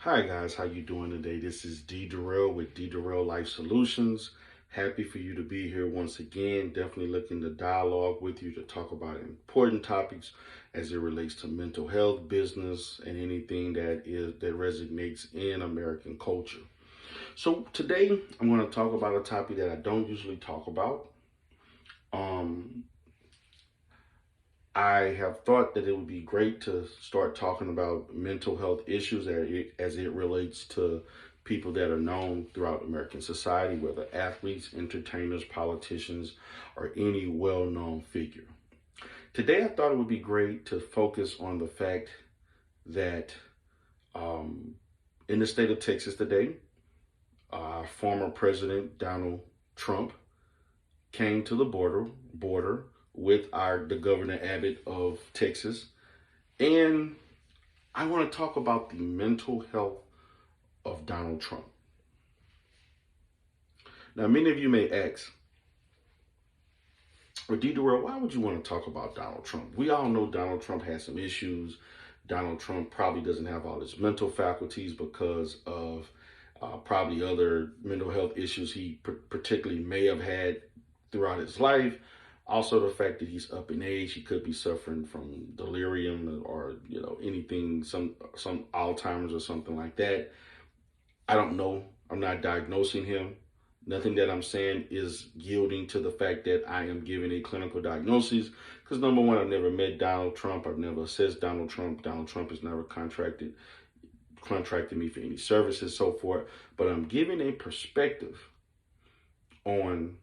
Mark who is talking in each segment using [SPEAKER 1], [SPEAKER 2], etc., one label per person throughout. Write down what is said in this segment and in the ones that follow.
[SPEAKER 1] Hi guys, how you doing today? This is D Durrell with D Durrell Life Solutions. Happy for you to be here once again. Definitely looking to dialogue with you to talk about important topics as it relates to mental health, business, and anything that resonates in American culture. So today I'm going to talk about a topic that I don't usually talk about. Um, I have thought that it would be great to start talking about mental health issues as it relates to people that are known throughout American society, whether athletes, entertainers, politicians, or any well known figure. Today, I thought it would be great to focus on the fact that um, in the state of Texas today, former President Donald Trump came to the border with the Governor Abbott of Texas. And I want to talk about the mental health of Donald Trump. Now, many of you may ask, or D. Durrell, why would you want to talk about Donald Trump? We all know Donald Trump has some issues. Donald Trump probably doesn't have all his mental faculties because of probably other mental health issues he particularly may have had throughout his life. Also, the fact that he's up in age, he could be suffering from delirium or anything, some Alzheimer's or something like that. I don't know. I'm not diagnosing him. Nothing that I'm saying is yielding to the fact that I am giving a clinical diagnosis. Because number one, I've never met Donald Trump. I've never assessed Donald Trump. Donald Trump has never contracted me for any services, so forth. But I'm giving a perspective on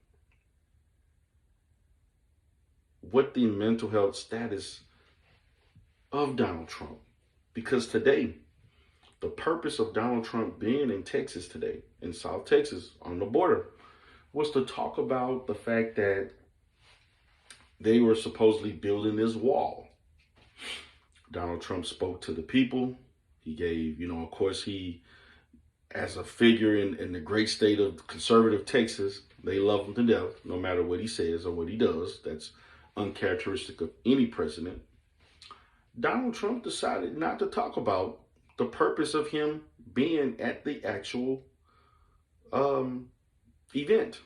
[SPEAKER 1] what the mental health status of Donald Trump. Because today, the purpose of Donald Trump being in Texas today, in South Texas, on the border, was to talk about the fact that they were supposedly building this wall. Donald Trump spoke to the people. He gave, of course, he, as a figure in the great state of conservative Texas, they love him to death, no matter what he says or what he does. That's uncharacteristic of any president. Donald Trump decided not to talk about the purpose of him being at the actual event.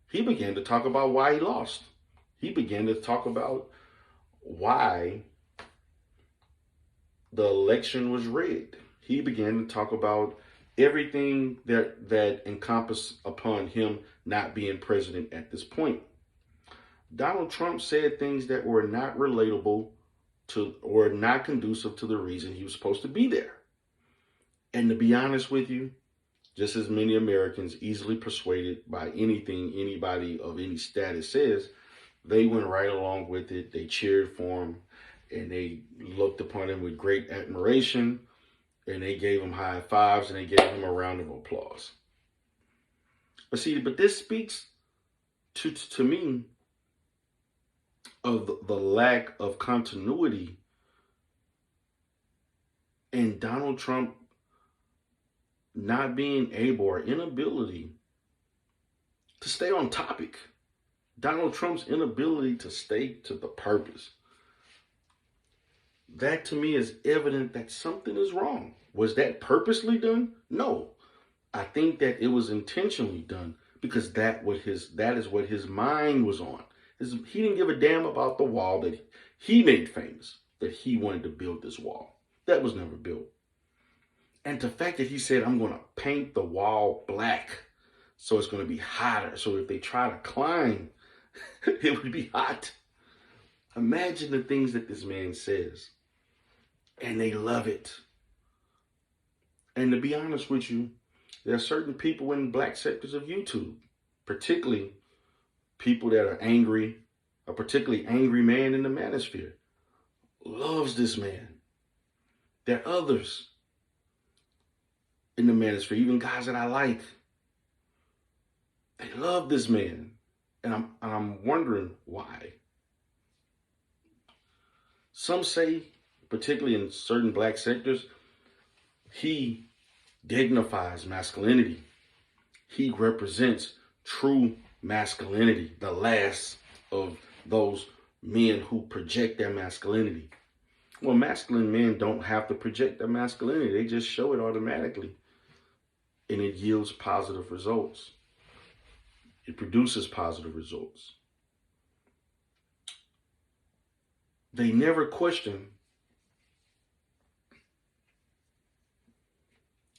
[SPEAKER 1] He began to talk about why he lost. He began to talk about why the election was rigged. He began to talk about everything that encompassed upon him not being president at this point. Donald Trump said things that were not relatable to or not conducive to the reason he was supposed to be there. And to be honest with you, just as many Americans easily persuaded by anything anybody of any status says, they went right along with it. They cheered for him and they looked upon him with great admiration and they gave him high fives and they gave him a round of applause. But this speaks to me of the lack of continuity in Donald Trump not being able or inability to stay on topic. Donald Trump's inability to stay to the purpose. That to me is evident that something is wrong. Was that purposely done? No. I think that it was intentionally done because that is what his mind was on. He didn't give a damn about the wall that he made famous, that he wanted to build this wall. That was never built. And the fact that he said, I'm going to paint the wall black so it's going to be hotter. So if they try to climb, it would be hot. Imagine the things that this man says. And they love it. And to be honest with you, there are certain people in black sectors of YouTube, particularly people that are angry, a particularly angry man in the manosphere, loves this man. There are others in the manosphere, even guys that I like. They love this man. And I'm wondering why. Some say, particularly in certain black sectors, he dignifies masculinity. He represents true masculinity, the last of those men who project their masculinity. Well, masculine men don't have to project their masculinity. They just show it automatically. And it yields positive results. It produces positive results. They never question,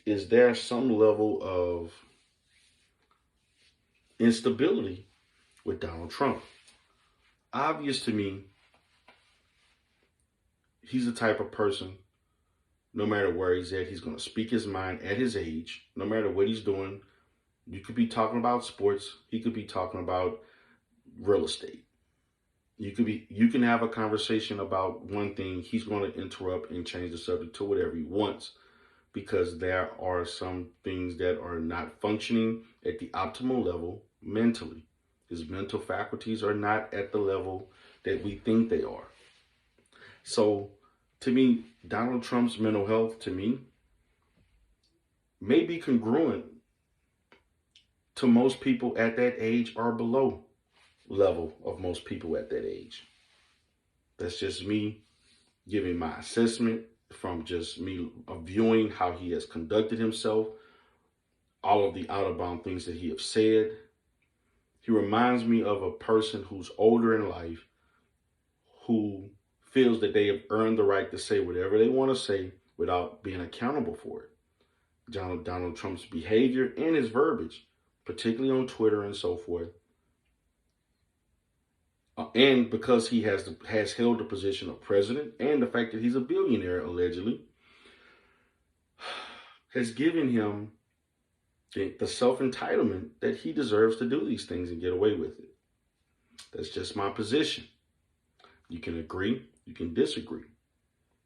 [SPEAKER 1] is there some level of instability with Donald Trump? Obvious to me, he's the type of person, no matter where he's at, he's going to speak his mind at his age, no matter what he's doing. You could be talking about sports. He could be talking about real estate. You can have a conversation about one thing. He's going to interrupt and change the subject to whatever he wants, because there are some things that are not functioning at the optimal level mentally. His mental faculties are not at the level that we think they are. So, to me, Donald Trump's mental health, to me, may be congruent to most people at that age or below level of most people at that age. That's just me giving my assessment from just me viewing how he has conducted himself, all of the out of bound things that he has said. He reminds me of a person who's older in life, who feels that they have earned the right to say whatever they want to say without being accountable for it. Donald Trump's behavior and his verbiage, particularly on Twitter and so forth, and because he has held the position of president, and the fact that he's a billionaire allegedly, has given him the self-entitlement that he deserves to do these things and get away with it. That's just my position. You can agree, you can disagree.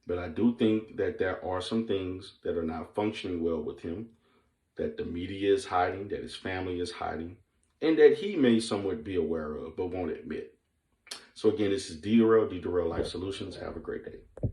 [SPEAKER 1] But I do think that there are some things that are not functioning well with him, that the media is hiding, that his family is hiding, and that he may somewhat be aware of, but won't admit. So again, this is D. Durrell Life Solutions. Have a great day.